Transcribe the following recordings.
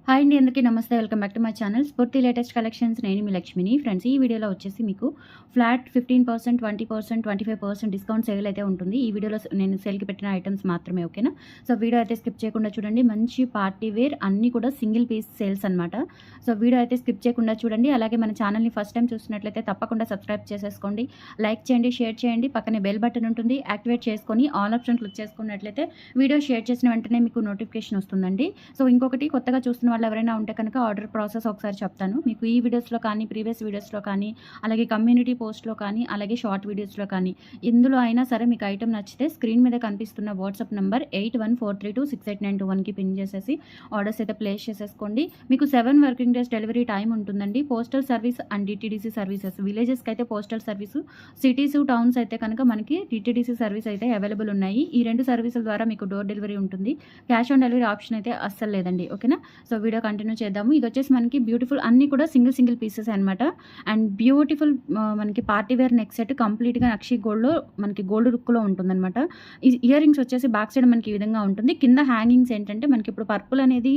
Hi అండి, అందరికీ నమస్తే. Welcome back to my channel స్ఫూర్తి లేటెస్ట్ కలెక్షన్స్. నేను మీ లక్ష్మిని. ఫ్రెండ్స్, ఈ వీడియోలో వచ్చేసి మీకు ఫ్లాట్ 15%, 20%, 25% డిస్కౌంట్ సేల్ అయితే ఉంటుంది. ఈ వీడియోలో నేను సేల్కి పెట్టిన ఐటమ్స్ మాత్రమే, ఓకేనా? సో వీడియో అయితే స్కిప్ చేయకుండా చూడండి. మంచి పార్టీ వేర్ అన్నీ కూడా సింగిల్ పీస్ సేల్స్ అనమాట. సో వీడియో అయితే స్కిప్ చేయకుండా చూడండి. అలాగే మన ఛానల్ని ఫస్ట్ టైం చూస్తున్నట్లయితే తప్పకుండా సబ్స్క్రైబ్ చేసేసుకోండి, లైక్ చేయండి, షేర్ చేయండి. పక్కనే బెల్ బటన్ ఉంటుంది, యాక్టివేట్ చేసుకొని ఆల్ ఆప్షన్ క్లిక్ చేసుకున్నట్లయితే వీడియో షేర్ చేసిన వెంటనే మీకు నోటిఫికేషన్ వస్తుందండి. సో ఇంకొకటి, కొత్తగా చూస్తున్న వాళ్ళు ఎవరైనా ఉంటే కనుక ఆర్డర్ ప్రాసెస్ ఒకసారి చెప్తాను. మీకు ఈ వీడియోస్లో కానీ, ప్రీవియస్ వీడియోస్లో కానీ, అలాగే కమ్యూనిటీ పోస్ట్లో కానీ, అలాగే షార్ట్ వీడియోస్లో కానీ ఇందులో అయినా సరే మీకు ఐటమ్ నచ్చితే స్క్రీన్ మీద కనిపిస్తున్న వాట్సాప్ నెంబర్ 8143268921కి పిన్ చేసేసి ఆర్డర్స్ అయితే ప్లేస్ చేసేసుకోండి. మీకు 7 వర్కింగ్ డేస్ డెలివరీ టైం ఉంటుందండి. Postal service and DTDC services, విలేజెస్కి అయితే పోస్టల్ సర్వీసు, సిటీస్ టౌన్స్ అయితే కనుక మనకి డిటీడీసీ సర్వీస్ అయితే అవైలబుల్ ఉన్నాయి. ఈ 2 సర్వీసుల ద్వారా మీకు డోర్ డెలివరీ ఉంటుంది. క్యాష్ ఆన్ డెలివరీ ఆప్షన్ అయితే అస్సలు లేదండి, ఓకేనా? సో వీడియో కంటిన్యూ చేద్దాము. ఇది వచ్చేసి మనకి బ్యూటిఫుల్ అన్నీ కూడా సింగిల్ పీసెస్ అనమాట. అండ్ బ్యూటిఫుల్ మనకి పార్టీ వేర్ నెక్ సెట్ కంప్లీట్గా నక్షి గోల్డ్లో మనకి గోల్డ్ లుక్లో ఉంటుందన్నమాట. ఈ ఇయర్ రింగ్స్ వచ్చేసి బ్యాక్ సైడ్ మనకి ఈ విధంగా ఉంటుంది. కింద హ్యాంగింగ్స్ ఏంటంటే మనకి ఇప్పుడు పర్పుల్ అనేది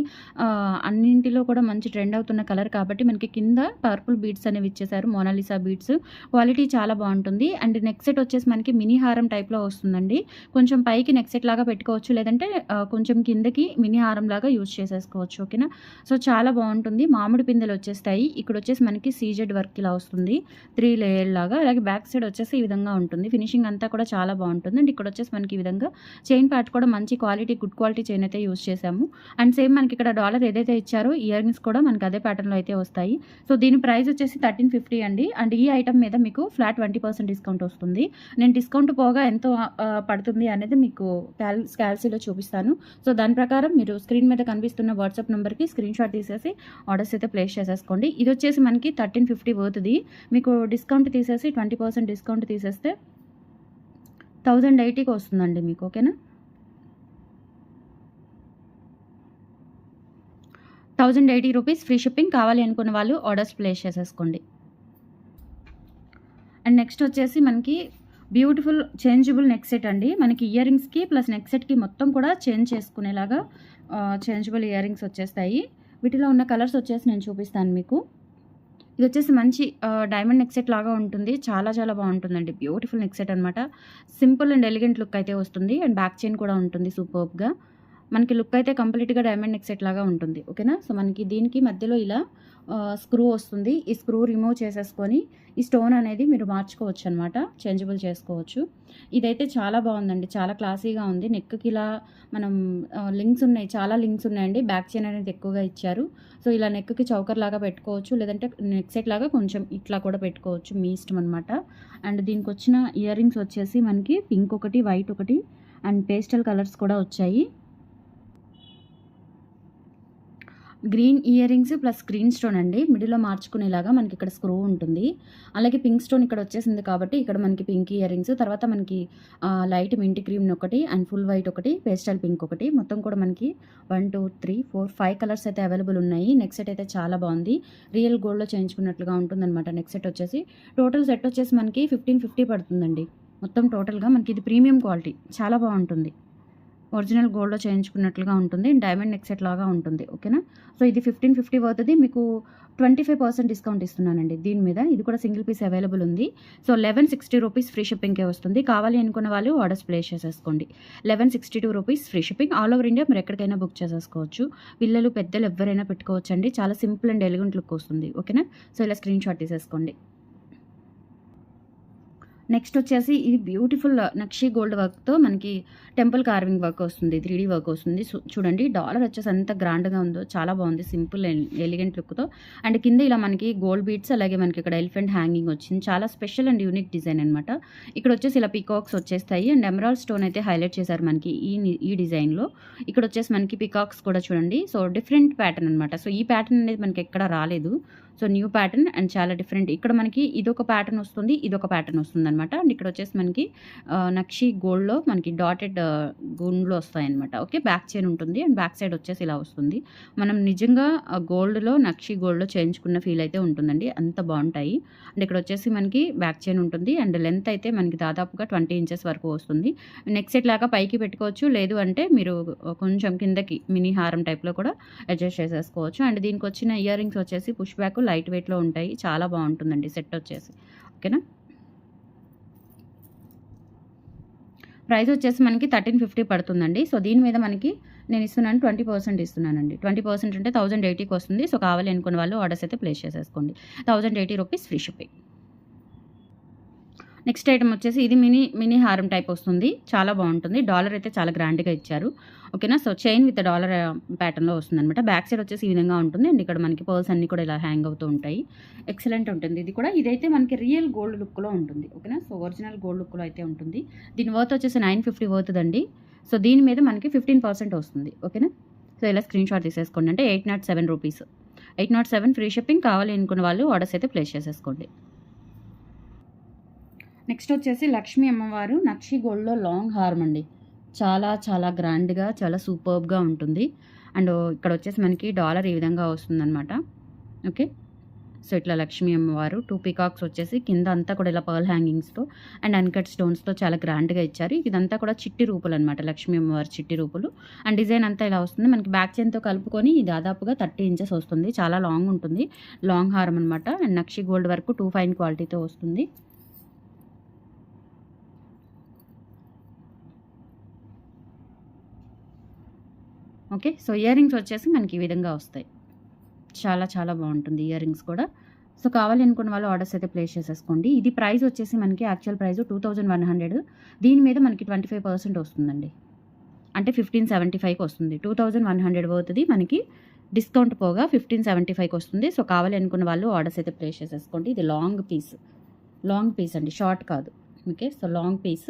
అన్నింటిలో కూడా మంచి ట్రెండ్ అవుతున్న కలర్ కాబట్టి మనకి కింద పర్పుల్ బీడ్స్ అనేవి ఇచ్చేసారు. మోనాలిసా బీడ్స్ క్వాలిటీ చాలా బాగుంటుంది. అండ్ నెక్ సెట్ వచ్చేసి మనకి మినీ హారం టైప్లో వస్తుందండి. కొంచెం పైకి నెక్ సెట్ లాగా పెట్టుకోవచ్చు, లేదంటే కొంచెం కిందకి మినీ హారం లాగా యూజ్ చేసేసుకోవచ్చు, ఓకేనా? సో చాలా బాగుంటుంది. మామిడి పిందెలు వచ్చేస్తాయి. ఇక్కడ వచ్చేసి మనకి సీజెడ్ వర్క్ ఇలా వస్తుంది, 3 లేయర్ లాగా. అలాగే బ్యాక్ సైడ్ వచ్చేసి ఈ విధంగా ఉంటుంది. ఫినిషింగ్ అంతా కూడా చాలా బాగుంటుంది. అండ్ ఇక్కడ వచ్చేసి మనకి ఈ విధంగా చైన్ పార్ట్ కూడా మంచి క్వాలిటీ, గుడ్ క్వాలిటీ చైన్ అయితే యూజ్ చేసాము. అండ్ సేమ్ మనకి ఇక్కడ డాలర్ ఏదైతే ఇచ్చారో ఇయర్ రింగ్స్ కూడా మనకి అదే ప్యాటర్న్లో అయితే వస్తాయి. సో దీని ప్రైస్ వచ్చేసి 1350 అండి. అండ్ ఈ ఐటమ్ మీద మీకు ఫ్లాట్ 20% డిస్కౌంట్ వస్తుంది. నేను డిస్కౌంట్ పోగా ఎంతో పడుతుంది అనేది మీకు క్యాల్సీలో చూపిస్తాను. సో దాని ప్రకారం మీరు స్క్రీన్ మీద కనిపిస్తున్న వాట్సాప్ నెంబర్కి స్క్రీన్ షాట్ తీసేసి ఆర్డర్స్ అయితే ప్లేస్ చేసేసుకోండి. ఇది వచ్చేసి మనకి 1350 వర్త్ది. మీకు డిస్కౌంట్ తీసేసి 20% డిస్కౌంట్ తీసేస్తే 1080కి వస్తుందండి మీకు, ఓకేనా? 1080 రూపీస్ ఫ్రీ షిప్పింగ్. కావాలి అనుకున్న వాళ్ళు ఆర్డర్స్ ప్లేస్ చేసేసుకోండి. అండ్ నెక్స్ట్ వచ్చేసి మనకి బ్యూటిఫుల్ చేంజబుల్ నెక్ సెట్ అండి. మనకి ఇయర్ రింగ్స్కి ప్లస్ నెక్ సెట్కి మొత్తం కూడా చేంజ్ చేసుకునేలాగా చేంజబుల్ ఇయర్ రింగ్స్ వచ్చేస్తాయి. వీటిలో ఉన్న కలర్స్ వచ్చేసి నేను చూపిస్తాను మీకు. ఇది వచ్చేసి మంచి డైమండ్ నెక్ సెట్ లాగా ఉంటుంది. చాలా చాలా బాగుంటుందండి. బ్యూటిఫుల్ నెక్ సెట్ అనమాట. సింపుల్ అండ్ ఎలిగెంట్ లుక్ అయితే వస్తుంది. అండ్ బ్యాక్ చైన్ కూడా ఉంటుంది సూపర్బ్గా. మనకి లుక్ అయితే కంప్లీట్గా డైమండ్ నెక్ సెట్ లాగా ఉంటుంది, ఓకేనా? సో మనకి దీనికి మధ్యలో ఇలా స్క్రూ వస్తుంది. ఈ స్క్రూ రిమూవ్ చేసేసుకొని ఈ స్టోన్ అనేది మీరు మార్చుకోవచ్చు అనమాట, చేంజబుల్ చేసుకోవచ్చు. ఇదైతే చాలా బాగుందండి, చాలా క్లాసీగా ఉంది. నెక్కి ఇలా మనం లింక్స్ ఉన్నాయి, చాలా లింక్స్ ఉన్నాయండి. బ్యాక్ చైన్ అనేది ఎక్కువగా ఇచ్చారు. సో ఇలా నెక్కి చౌకర్ లాగా పెట్టుకోవచ్చు, లేదంటే నెక్ సెట్ లాగా కొంచెం ఇట్లా కూడా పెట్టుకోవచ్చు, మీ ఇష్టం అనమాట. అండ్ దీనికి వచ్చిన ఇయర్ రింగ్స్ వచ్చేసి మనకి పింక్ ఒకటి, వైట్ ఒకటి అండ్ పేస్టల్ కలర్స్ కూడా వచ్చాయి. Green ear rings plus green stone అండి. మిడిల్లో మార్చుకునేలాగా మనకి ఇక్కడ స్క్రూ ఉంటుంది. అలాగే పింక్ స్టోన్ ఇక్కడ వచ్చేసింది కాబట్టి ఇక్కడ మనకి పింక్ ఇయర్ రింగ్స్, తర్వాత మనకి లైట్ మింటి క్రీమ్ ఒకటి అండ్ ఫుల్ వైట్ ఒకటి, పేస్టల్ పింక్ ఒకటి, మొత్తం కూడా మనకి 1 2 3 4 5 కలర్స్ అయితే అవైలబుల్ ఉన్నాయి. నెక్ సెట్ అయితే చాలా బాగుంది. రియల్ గోల్డ్లో చేయించుకున్నట్లుగా ఉంటుందన్నమాట నెక్ సెట్ వచ్చేసి. టోటల్ సెట్ వచ్చేసి మనకి 1550 పడుతుందండి. మొత్తం టోటల్గా మనకి ఇది ప్రీమియం క్వాలిటీ, చాలా బాగుంటుంది. ఒరిజినల్ గోల్డ్లో చేయించుకున్నట్లుగా ఉంటుంది. డైమండ్ నెక్ సెట్ లాగా ఉంటుంది, ఓకేనా? సో ఇది 1550 అవుతుంది. మీకు 25% డిస్కౌంట్ ఇస్తున్నానండి దీని మీద. ఇది కూడా సింగిల్ పీస్ అవైలబుల్ ఉంది. సో 1160 రూపీస్ ఫ్రీ షిప్పింగ్కే వస్తుంది. కావాలి అనుకున్న వాళ్ళు ఆర్డర్స్ ప్లేస్ చేసేసుకోండి. 1162 rupees free shipping. All over India మీరు ఎక్కడికైనా బుక్ చేసేసుకోవచ్చు. పిల్లలు పెద్దలు ఎవరైనా పెట్టుకోవచ్చు అండి. చాలా సింపుల్ అండ్ ఎలిగెంట్ లుక్ వస్తుంది, ఓకేనా? సో ఇలా స్క్రీన్ షాట్ తీసేసుకోండి. నెక్స్ట్ వచ్చేసి ఇది బ్యూటిఫుల్ నక్షి గోల్డ్ వర్క్తో మనకి టెంపుల్ కార్వింగ్ వర్క్ వస్తుంది, 3D వర్క్ వస్తుంది. చూడండి, డాలర్ వచ్చేసి అంత గ్రాండ్గా ఉందో, చాలా బాగుంది. సింపుల్ ఎలిగెంట్ లుక్తో. అండ్ కింద ఇలా మనకి గోల్డ్ బీడ్స్, అలాగే మనకి ఇక్కడ ఎలిఫెంట్ హ్యాంగింగ్ వచ్చింది. చాలా స్పెషల్ అండ్ యూనిక్ డిజైన్ అనమాట. ఇక్కడ వచ్చేసి ఇలా పికాక్స్ వచ్చేస్తాయి అండ్ ఎమరాల్డ్ స్టోన్ అయితే హైలైట్ చేశారు మనకి ఈ డిజైన్లో. ఇక్కడ వచ్చేసి మనకి పికాక్స్ కూడా చూడండి. సో డిఫరెంట్ ప్యాటర్న్ అనమాట. సో ఈ ప్యాటర్న్ అనేది మనకి ఎక్కడ రాలేదు. సో న్యూ ప్యాటర్న్ అండ్ చాలా డిఫరెంట్. ఇక్కడ మనకి ఇదొక ప్యాటర్న్ వస్తుంది, ఇదొక ప్యాటర్న్ వస్తుందనమాట. అండ్ ఇక్కడ వచ్చేసి మనకి నక్షి గోల్డ్లో మనకి డాటెడ్ గుండ్లు వస్తాయన్నమాట. ఓకే, బ్యాక్ చైన్ ఉంటుంది అండ్ బ్యాక్ సైడ్ వచ్చేసి ఇలా వస్తుంది. మనం నిజంగా గోల్డ్లో నక్షి గోల్డ్లో చేయించుకున్న ఫీల్ అయితే ఉంటుందండి, అంత బాగుంటాయి. అండ్ ఇక్కడ వచ్చేసి మనకి బ్యాక్ చైన్ ఉంటుంది అండ్ లెంత్ అయితే మనకి దాదాపుగా 20 ఇంచెస్ వరకు వస్తుంది. నెక్ సెట్ లాగా పైకి పెట్టుకోవచ్చు, లేదు అంటే మీరు కొంచెం కిందకి మినీ హారం టైప్లో కూడా అడ్జస్ట్ చేసేసుకోవచ్చు. అండ్ దీనికి వచ్చిన ఇయర్ రింగ్స్ వచ్చేసి పుష్ బ్యాక్ లైట్ వెయిట్లో ఉంటాయి, చాలా బాగుంటుందండి సెట్ వచ్చేసి. ఓకేనా, ప్రైస్ వచ్చేసి మనకి 1350 పడుతుందండి. సో దీని మీద మనకి నేను ఇస్తున్నాను 20% ఇస్తున్నానండి. 20% అంటే 1080కి వస్తుంది. సో కావాలి అనుకున్న వాళ్ళు ఆర్డర్స్ అయితే ప్లేస్ చేసేసుకోండి. 1080 rupees free shipping. Next item వచ్చేసి ఇది మినీ హారం టైప్ వస్తుంది, చాలా బాగుంటుంది. డాలర్ అయితే చాలా గ్రాండ్గా ఇచ్చారు. ఓకేనా, సో చైన్ విత్ డాలర్ ప్యాటర్న్లో వస్తుంది అనమాట. బ్యాక్ సైడ్ వచ్చేసి ఈ విధంగా ఉంటుంది అండ్ ఇక్కడ మనకి పర్ల్స్ అన్ని కూడా ఇలా హ్యాంగ్ అవుతూ ఉంటాయి. ఎక్సలెంట్ ఉంటుంది ఇది కూడా. ఇదైతే మనకి రియల్ గోల్డ్ లుక్లో ఉంటుంది. ఓకేనా, సో ఒరిజినల్ గోల్డ్ లుక్లో అయితే ఉంటుంది. దీని వర్త్ వచ్చేసి 950 వర్తుందండి. సో దీని మీద మనకి 15% వస్తుంది. ఓకేనా, సో ఇలా స్క్రీన్ షాట్ తీసేసుకోండి. అంటే 807 రూపీస్, 807 ఫ్రీ షిప్పింగ్. కావాలి అనుకున్న వాళ్ళు ఆర్డర్స్ అయితే ప్లేస్ చేసేసుకోండి. నెక్స్ట్ వచ్చేసి లక్ష్మీ అమ్మవారు నక్షి గోల్డ్లో లాంగ్ హార్మ్ అండి. చాలా చాలా గ్రాండ్గా, చాలా సూపర్బ్గా ఉంటుంది. అండ్ ఇక్కడ వచ్చేసి మనకి డాలర్ ఈ విధంగా వస్తుందన్నమాట. ఓకే, సో ఇట్లా లక్ష్మీ అమ్మవారు 2 పీకాక్స్ వచ్చేసి కింద అంతా కూడా ఇలా పర్ల్ హ్యాంగింగ్స్తో అండ్ అన్కట్ స్టోన్స్తో చాలా గ్రాండ్గా ఇచ్చారు. ఇదంతా కూడా చిట్టి రూపులు అనమాట, లక్ష్మీ అమ్మవారి చిట్టి రూపులు. అండ్ డిజైన్ అంతా ఇలా వస్తుంది. మనకి బ్యాక్ చైన్తో కలుపుకొని దాదాపుగా 30 ఇంచెస్ వస్తుంది, చాలా లాంగ్ ఉంటుంది. లాంగ్ హారం అనమాట. అండ్ నక్షి గోల్డ్ వరకు 2 ఫైన్ క్వాలిటీతో వస్తుంది. ఓకే, సో ఇయర్ రింగ్స్ వచ్చేసి మనకి ఈ విధంగా వస్తాయి, చాలా చాలా బాగుంటుంది ఇయర్ రింగ్స్ కూడా. సో కావాలి అనుకున్న వాళ్ళు ఆర్డర్స్ అయితే ప్లేస్ చేసేసుకోండి. ఇది ప్రైస్ వచ్చేసి మనకి యాక్చువల్ ప్రైస్ 2100. దీని మీద మనకి 25% వస్తుందండి, అంటే 1575కి వస్తుంది. 2100 వర్త్ది మనకి డిస్కౌంట్ పోగా 1575కి వస్తుంది. సో కావాలి అనుకున్న వాళ్ళు ఆర్డర్స్ అయితే ప్లేస్ చేసేసుకోండి. ఇది లాంగ్ పీస్ అండి, షార్ట్ కాదు. Okay, so long piece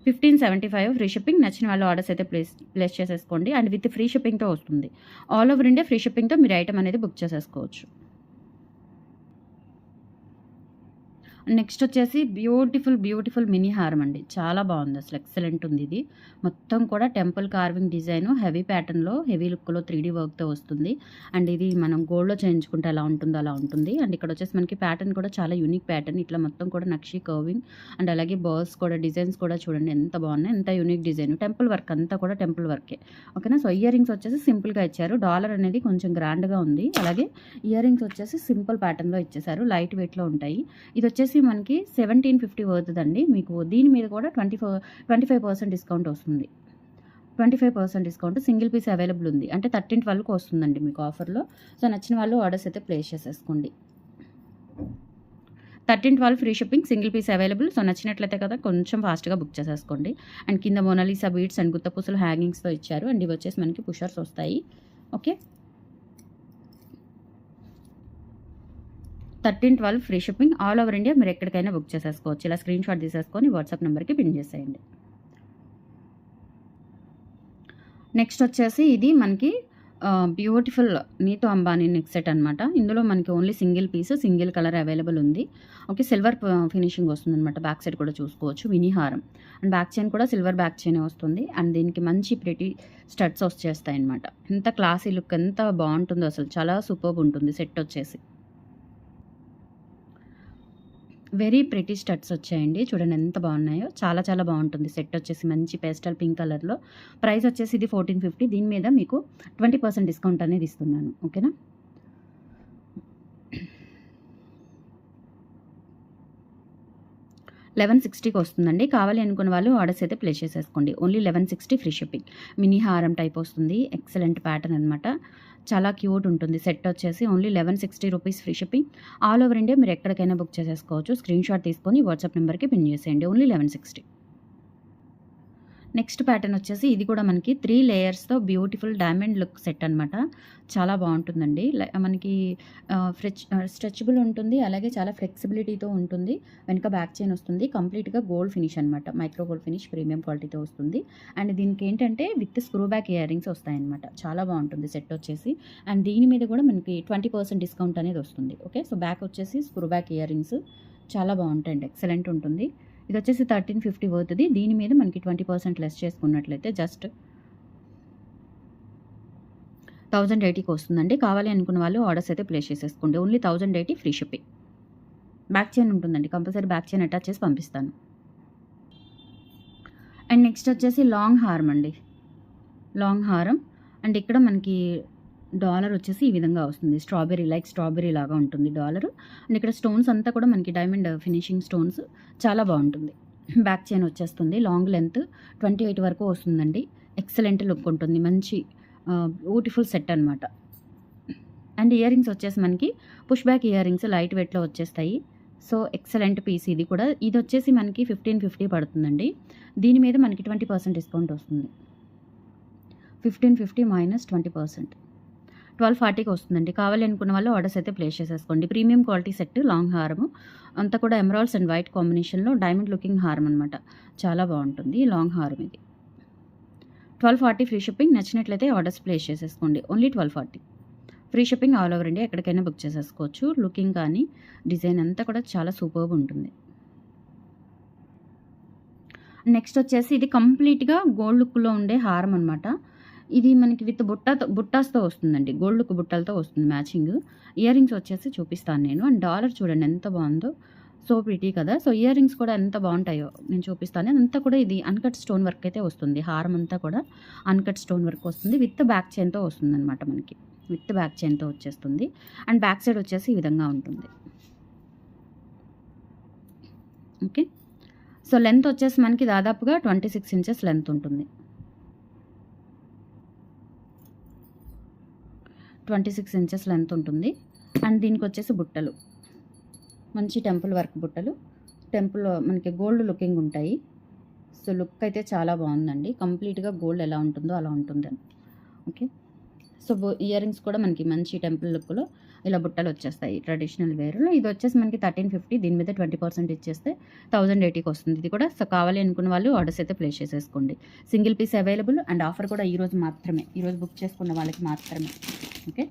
1575 free shipping. నచ్చిన వాళ్ళు ఆర్డర్స్ అయితే ప్లేస్ చేసేసుకోండి. అండ్ విత్ ఫ్రీ షిప్పింగ్తో వస్తుంది. ఆల్ ఓవర్ ఇండియా ఫ్రీ షిప్పింగ్తో మీరు ఐటమ్ అనేది బుక్ చేసేసుకోవచ్చు. నెక్స్ట్ వచ్చేసి బ్యూటిఫుల్ మినీ హారం అండి, చాలా బాగుంది అసలు, ఎక్సలెంట్ ఉంది. ఇది మొత్తం కూడా టెంపుల్ కార్వింగ్ డిజైన్, హెవీ ప్యాటర్న్లో, హెవీ లుక్లో 3D వర్క్తో వస్తుంది. అండ్ ఇది మనం గోల్డ్లో చేయించుకుంటే ఎలా ఉంటుందో అలా ఉంటుంది. అండ్ ఇక్కడ వచ్చేసి మనకి ప్యాటర్న్ కూడా చాలా యూనిక్ ప్యాటర్న్, ఇట్లా మొత్తం కూడా నక్షి కర్వింగ్ అండ్ అలాగే బర్డ్స్ కూడా డిజైన్స్ కూడా చూడండి ఎంత బాగున్నాయి, ఎంత యూనిక్ డిజైన్. టెంపుల్ వర్క్ అంతా కూడా టెంపుల్ వర్కే. ఓకేనా, సో ఇయర్ రింగ్స్ వచ్చేసి సింపుల్గా ఇచ్చారు. డాలర్ అనేది కొంచెం గ్రాండ్గా ఉంది. అలాగే ఇయర్ రింగ్స్ వచ్చేసి సింపుల్ ప్యాటర్న్లో ఇచ్చేసారు, లైట్ వెయిట్లో ఉంటాయి. ఇది వచ్చేసి మనకి 1750 వర్తుందండి. మీకు దీని మీద కూడా 25% డిస్కౌంట్ వస్తుంది. 25% డిస్కౌంట్, సింగిల్ పీస్ అవైలబుల్ ఉంది. అంటే 1312కి వస్తుందండి మీకు ఆఫర్లో. సో నచ్చిన వాళ్ళు ఆర్డర్స్ అయితే ప్లేస్ చేసేసుకోండి. 1312 free shipping, single piece available. So నచ్చినట్లయితే కదా కొంచెం ఫాస్ట్గా బుక్ చేసేసుకోండి. అండ్ కింద మోనాలిసా బీడ్స్ అండ్ గుత్తపూసలు హ్యాంగింగ్స్తో ఇచ్చారు. అండ్ ఇవి వచ్చేసి మనకి పుషర్స్ వస్తాయి. Okay, 1312 free shipping. All over India మీరు ఎక్కడికైనా బుక్ చేసేసుకోవచ్చు. ఇలా స్క్రీన్ షాట్ తీసేసుకొని వాట్సాప్ నెంబర్కి పిన్ చేసేయండి. నెక్స్ట్ వచ్చేసి ఇది మనకి బ్యూటిఫుల్ నీతో అంబానీ నెక్ సెట్ అనమాట. ఇందులో మనకి only single piece, single colour available ఉంది. ఓకే, సిల్వర్ ఫినిషింగ్ వస్తుంది అనమాట. బ్యాక్ సైడ్ కూడా చూసుకోవచ్చు, మినీ హారం. అండ్ బ్యాక్ చైన్ కూడా సిల్వర్ బ్యాక్ చైన్ వస్తుంది. అండ్ దీనికి మంచి ప్రిటీ స్టడ్స్ వచ్చేస్తాయి అనమాట. ఎంత క్లాసీ లుక్, ఎంత బాగుంటుందో అసలు, చాలా సూపర్బ్ ఉంటుంది సెట్ వచ్చేసి. వెరీ ప్రిటీ స్టడ్స్ వచ్చాయండి, చూడండి ఎంత బాగున్నాయో, చాలా చాలా బాగుంటుంది సెట్ వచ్చేసి. మంచి పేస్టల్ పింక్ కలర్లో. ప్రైస్ వచ్చేసి ఇది 1450. దీని మీద మీకు 20% డిస్కౌంట్ అనేది ఇస్తున్నాను. ఓకేనా, $1160కి వస్తుందండి. కావాలి అనుకున్న వాళ్ళు ఆర్డర్స్ అయితే ప్లేస్ చేసేసుకోండి. Only $1160 free shipping. మినీ హారం టైప్ వస్తుంది, ఎక్సలెంట్ ప్యాటర్న్ అనమాట, చాలా క్యూట్ ఉంటుంది. సెట్ వచ్చేసి only $1160 free shipping. All over India మీరు ఎక్కడికైనా బుక్ చేసేసుకోవచ్చు. స్క్రీన్ షాట్ తీసుకొని వాట్సాప్ నెంబర్కి పిన్ చేసేయండి. ఓన్లీ $1160. నెక్స్ట్ ప్యాటర్న్ వచ్చేసి ఇది కూడా మనకి 3 లేయర్స్‌తో బ్యూటిఫుల్ డైమండ్ లుక్ సెట్ అనమాట. చాలా బావుంటుందండి. మనకి స్ట్రెచబుల్ ఉంటుంది. అలాగే చాలా ఫ్లెక్సిబిలిటీతో ఉంటుంది. వెనక బ్యాక్ చైన్ వస్తుంది. కంప్లీట్‌గా గోల్డ్ ఫినిష్ అనమాట. మైక్రో గోల్డ్ ఫినిష్ ప్రీమియం క్వాలిటీతో వస్తుంది. అండ్ దీనికి ఏంటంటే with screw back ear rings వస్తాయన్నమాట. చాలా బావుంటుంది సెట్ వచ్చేసి. అండ్ దీని మీద కూడా మనకి 20% డిస్కౌంట్ అనేది వస్తుంది. ఓకే. సో బ్యాక్ వచ్చేసి స్క్రూ బ్యాక్ ఇయర్ రింగ్స్ చాలా బావుంటాయండి. ఎక్సలెంట్ ఉంటుంది. ఇది వచ్చేసి 1350 వర్త్‌ది. దీని మీద మనకి 20% లెస్ చేసుకున్నట్లయితే జస్ట్ 1080కి వస్తుందండి. కావాలి అనుకున్న వాళ్ళు ఆర్డర్స్ అయితే ప్లేస్ చేసేసుకోండి. Only 1080 free shipping. Back chain ఉంటుందండి. కంపల్సరీ బ్యాక్ చైన్ అటాచ్ చేసి పంపిస్తాను. అండ్ నెక్స్ట్ వచ్చేసి లాంగ్ హారం అండి. లాంగ్ హారం అండ్ ఇక్కడ మనకి డాలర్ వచ్చేసి ఈ విధంగా వస్తుంది. స్ట్రాబెర్రీ లాగా ఉంటుంది డాలర్. అండ్ ఇక్కడ స్టోన్స్ అంతా కూడా మనకి డైమండ్ ఫినిషింగ్ స్టోన్స్ చాలా బాగుంటుంది. బ్యాక్ చైన్ వచ్చేస్తుంది. లాంగ్ లెంత్ 28 వరకు వస్తుందండి. ఎక్సలెంట్ లుక్ ఉంటుంది. మంచి బ్యూటిఫుల్ సెట్ అనమాట. అండ్ ఇయర్ రింగ్స్ వచ్చేసి మనకి push back ear rings light వెయిట్లో వచ్చేస్తాయి. సో ఎక్సలెంట్ పీస్ ఇది కూడా. ఇది వచ్చేసి మనకి 1550 పడుతుందండి. దీని మీద మనకి 20% డిస్కౌంట్ వస్తుంది. 1550 మైనస్ 20%. 1240కి వస్తుందండి. కావాలి అనుకున్న వాళ్ళు ఆర్డర్స్ అయితే ప్లేస్ చేసేసుకోండి. ప్రీమియం క్వాలిటీ సెట్ లాంగ్ హారము అంతా కూడా ఎమరాల్డ్స్ అండ్ వైట్ కాంబినేషన్లో డైమండ్ లుకింగ్ హారం అనమాట. చాలా బాగుంటుంది లాంగ్ హారం ఇది. 1240 ఫ్రీ షిప్పింగ్. నచ్చినట్లయితే ఆర్డర్స్ ప్లేస్ చేసేసుకోండి. Only 1240 free shipping all over India. ఎక్కడికైనా బుక్ చేసేసుకోవచ్చు. లుకింగ్ కానీ డిజైన్ అంతా కూడా చాలా సూపర్బ్ ఉంటుంది. నెక్స్ట్ వచ్చేసి ఇది కంప్లీట్గా గోల్డ్ లుక్లో ఉండే హారం అనమాట. ఇది మనకి విత్ బుట్టాస్తో వస్తుందండి. గోల్డ్ లుక్ బుట్టలతో వస్తుంది మ్యాచింగ్. ఇయర్ రింగ్స్ వచ్చేసి చూపిస్తాను నేను. అండ్ డాలర్ చూడండి ఎంత బాగుందో. సో ప్రిటీ కదా. సో ఇయర్ రింగ్స్ కూడా ఎంత బాగుంటాయో నేను చూపిస్తాను. అంతా కూడా ఇది అన్కట్ స్టోన్ వర్క్ అయితే వస్తుంది. హారం అంతా కూడా అన్కట్ స్టోన్ వర్క్ వస్తుంది. విత్ బ్యాక్ చైన్తో వస్తుంది అనమాట. మనకి విత్ బ్యాక్ చైన్తో వచ్చేస్తుంది. అండ్ బ్యాక్ సైడ్ వచ్చేసి ఈ విధంగా ఉంటుంది. ఓకే. సో లెంత్ వచ్చేసి మనకి దాదాపుగా 26 ఇంచెస్ లెంత్ ఉంటుంది. 26 ఇంచెస్ లెంత్ ఉంటుంది. అండ్ దీనికి వచ్చేసి బుట్టలు మంచి టెంపుల్ వర్క్ బుట్టలు. టెంపుల్లో మనకి గోల్డ్ లుకింగ్ ఉంటాయి. సో లుక్ అయితే చాలా బాగుందండి. కంప్లీట్గా గోల్డ్ ఎలా ఉంటుందో అలా ఉంటుంది. ఓకే. సో ఇయర్ రింగ్స్ కూడా మనకి మంచి టెంపుల్ లుక్లో ఇలా బుట్టలు వచ్చేస్తాయి ట్రెడిషనల్ వేర్లో. ఇది వచ్చేసి మనకి 1350. దీని మీద 20% ఇచ్చేస్తే 1080కి వస్తుంది. ఇది కూడా సో కావాలి అనుకున్న వాళ్ళు ఆర్డర్స్ అయితే ప్లేస్ చేసేసుకోండి. Single piece available. And offer కూడా ఈరోజు మాత్రమే. ఈరోజు బుక్ చేసుకున్న వాళ్ళకి మాత్రమే. ఓకే.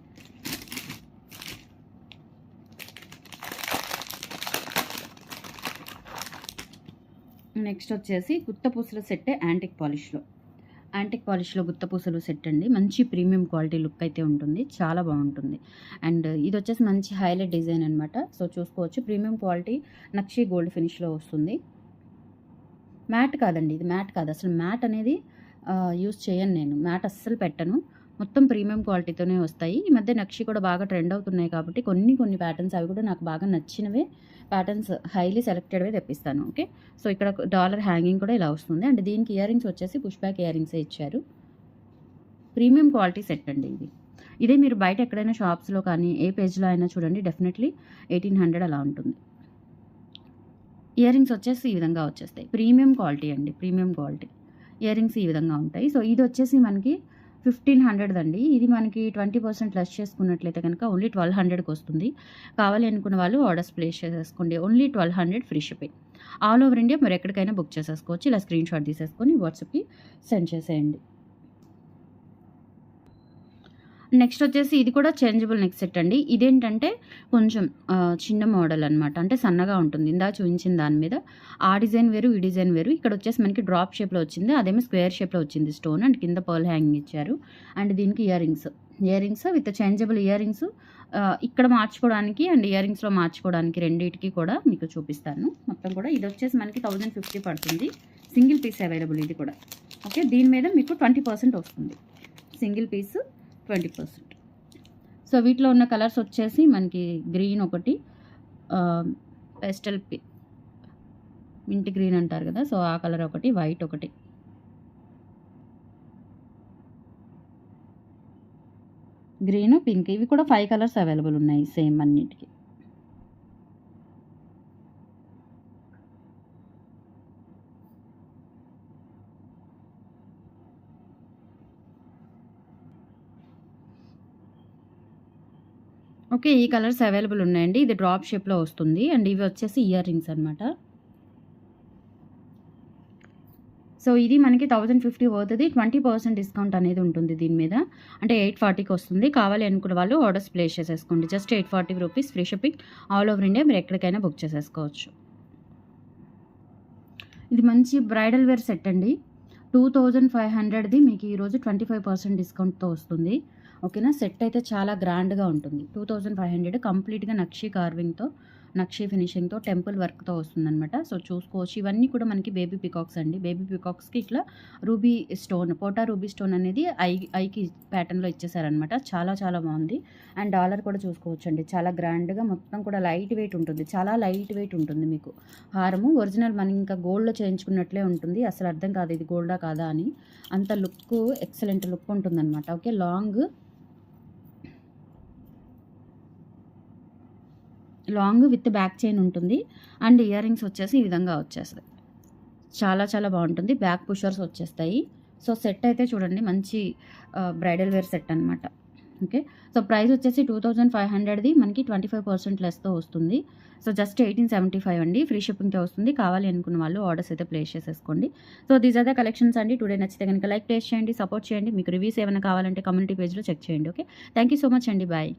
నెక్స్ట్ వచ్చేసి గుత్త పూసల సెట్ యాంటిక్ పాలిష్లో గుత్త పూసలు సెట్ అండి. మంచి ప్రీమియం క్వాలిటీ లుక్ అయితే ఉంటుంది. చాలా బాగుంటుంది. అండ్ ఇది వచ్చేసి మంచి హైలైట్ డిజైన్ అనమాట. సో చూసుకోవచ్చు. ప్రీమియం క్వాలిటీ నక్షి గోల్డ్ ఫినిష్లో వస్తుంది. మ్యాట్ కాదండి. ఇది మ్యాట్ కాదు. అసలు మ్యాట్ అనేది యూస్ చేయను నేను. మ్యాట్ అస్సలు పెట్టను. మొత్తం ప్రీమియం క్వాలిటీతోనే వస్తాయి. ఈ మధ్య నక్షి కూడా బాగా ట్రెండ్ అవుతున్నాయి కాబట్టి కొన్ని ప్యాటర్న్స్ అవి కూడా నాకు బాగా నచ్చినవే ప్యాటర్న్స్ హైలీ సెలెక్టెడ్వే తెప్పిస్తాను. ఓకే. సో ఇక్కడ డాలర్ హ్యాంగింగ్ కూడా ఇలా వస్తుంది. అండ్ దీనికి ఇయర్ రింగ్స్ వచ్చేసి పుష్ బ్యాక్ ఇయర్ రింగ్సే ఇచ్చారు. ప్రీమియం క్వాలిటీ సెట్ అండి ఇది. ఇదే మీరు బయట ఎక్కడైనా షాప్స్లో కానీ ఏ పేజ్లో అయినా చూడండి డెఫినెట్లీ 1800 అలా ఉంటుంది. ఇయర్ రింగ్స్ వచ్చేసి ఈ విధంగా వచ్చేస్తాయి. ప్రీమియం క్వాలిటీ అండి. ప్రీమియం క్వాలిటీ ఇయర్ రింగ్స్ ఈ విధంగా ఉంటాయి. సో ఇది వచ్చేసి మనకి 1500 అండి. ఇది మనకి 20% లెస్ చేసుకున్నట్లయితే కనుక ఓన్లీ 1200కి వస్తుంది. కావాలి అనుకున్న వాళ్ళు ఆర్డర్స్ ప్లేస్ చేసేసుకోండి. Only 1200 free shipping. All over India మీరు ఎక్కడికైనా బుక్ చేసేసుకోవచ్చు. ఇలా స్క్రీన్ షాట్ తీసేసుకొని వాట్సాప్కి సెండ్ చేసేయండి. నెక్స్ట్ వచ్చేసి ఇది కూడా చేంజబుల్ నెక్ సెట్ అండి. ఇదేంటంటే కొంచెం చిన్న మోడల్ అనమాట. అంటే సన్నగా ఉంటుంది. ఇందా చూపించిన దాని మీద ఆ డిజైన్ వేరు, ఈ డిజైన్ వేరు. ఇక్కడ వచ్చేసి మనకి డ్రాప్ షేప్లో వచ్చింది. అదేమో స్క్వేర్ షేప్లో వచ్చింది స్టోన్. అండ్ కింద పర్ల్ హ్యాంగింగ్ ఇచ్చారు. అండ్ దీనికి ear rings with changeable ear rings ఇక్కడ మార్చుకోవడానికి అండ్ ఇయర్ రింగ్స్లో మార్చుకోవడానికి రెండింటికి కూడా మీకు చూపిస్తాను. మొత్తం కూడా ఇది వచ్చేసి మనకి 1050 పడుతుంది. సింగిల్ పీస్ అవైలబుల్ ఇది కూడా. ఓకే. దీని మీద మీకు 20% వస్తుంది. Single piece 20%. సో వీటిలో ఉన్న కలర్స్ వచ్చేసి మనకి గ్రీన్ ఒకటి, పెస్టల్ మింట్ గ్రీన్ అంటారు కదా. సో ఆ కలర్ ఒకటి, వైట్ ఒకటి. గ్రీన్, పింక్ ఇవి కూడా 5 కలర్స్ అవైలబుల్ ఉన్నాయి సేమ్ అన్నిటికీ. ఓకే. ఈ కలర్స్ అవైలబుల్ ఉన్నాయండి. ఇది డ్రాప్ షేప్‌లో వస్తుంది. అండ్ ఇవి వచ్చేసి ఇయర్ రింగ్స్ అనమాట. సో, ఇది మనకి 1050 వర్త్‌ది 20% డిస్కౌంట్ అనేది ఉంటుంది దీని మీద. అంటే 840కి వస్తుంది. కావాలి అనుకున్న వాళ్ళు ఆర్డర్స్ ప్లేస్ చేసేసుకోండి. Just 840 rupees free shipping all over India మీరు ఎక్కడికైనా బుక్ చేసేసుకోవచ్చు. ఇది మంచి బ్రైడల్ వేర్ సెట్ అండి. 2500ది మీకు ఈరోజు 25% డిస్కౌంట్‌తో వస్తుంది. ఓకేనా. సెట్ అయితే చాలా గ్రాండ్‌గా ఉంటుంది. 2500 కంప్లీట్‌గా నక్షి కార్వింగ్‌తో, నక్షి ఫినిషింగ్‌తో, టెంపుల్ వర్క్‌తో వస్తుందనమాట. సో, చూసుకోవచ్చు. ఇవన్నీ కూడా మనకి బేబీ పికాక్స్ అండి. బేబీ పికాక్స్‌కి ఇట్లా రూబీ స్టోన్, పోటా రూబీ స్టోన్ అనేది ఐకి ప్యాటర్న్‌లో ఇచ్చేసారనమాట. చాలా చాలా బాగుంది. అండ్ డాలర్ కూడా చూసుకోవచ్చండి. చాలా గ్రాండ్‌గా మొత్తం కూడా లైట్ వెయిట్ ఉంటుంది. చాలా లైట్ వెయిట్ ఉంటుంది మీకు హారము. ఒరిజినల్ మనం ఇంకా గోల్డ్‌లో చేయించుకున్నట్లే ఉంటుంది. అసలు అర్థం కాదు ఇది గోల్డా కాదా అని. అంత లుక్ ఎక్సలెంట్ లుక్ ఉంటుందనమాట. Okay. Long with back chain ఉంటుంది. అండ్ ఇయర్ రింగ్స్ వచ్చేసి ఈ విధంగా వచ్చేస్తాయి. చాలా చాలా బాగుంటుంది. బ్యాక్ పుషర్స్ వచ్చేస్తాయి. సో, సెట్ అయితే చూడండి మంచి బ్రైడల్ వేర్ సెట్ అనమాట. ఓకే. సో, ప్రైస్ వచ్చేసి 2500ది మనకి 25% లెస్‌తో వస్తుంది. సో, జస్ట్ 1875 అండి. ఫ్రీ షిప్పింగ్‌తో వస్తుంది. కావాలి అనుకున్న వాళ్ళు ఆర్డర్స్ అయితే ప్లేస్ చేసేసుకోండి. So, these are the collections అండి. టుడే నచ్చితే కనుక లైక్, ప్లేస్ చేయండి, సపోర్ట్ చేయండి. మీకు రివ్యూస్ ఏమైనా కావాలంటే కమ్యూనిటీ పేజ్‌లో చెక్ చేయండి. Okay. Thank you so much అండి. బాయ్.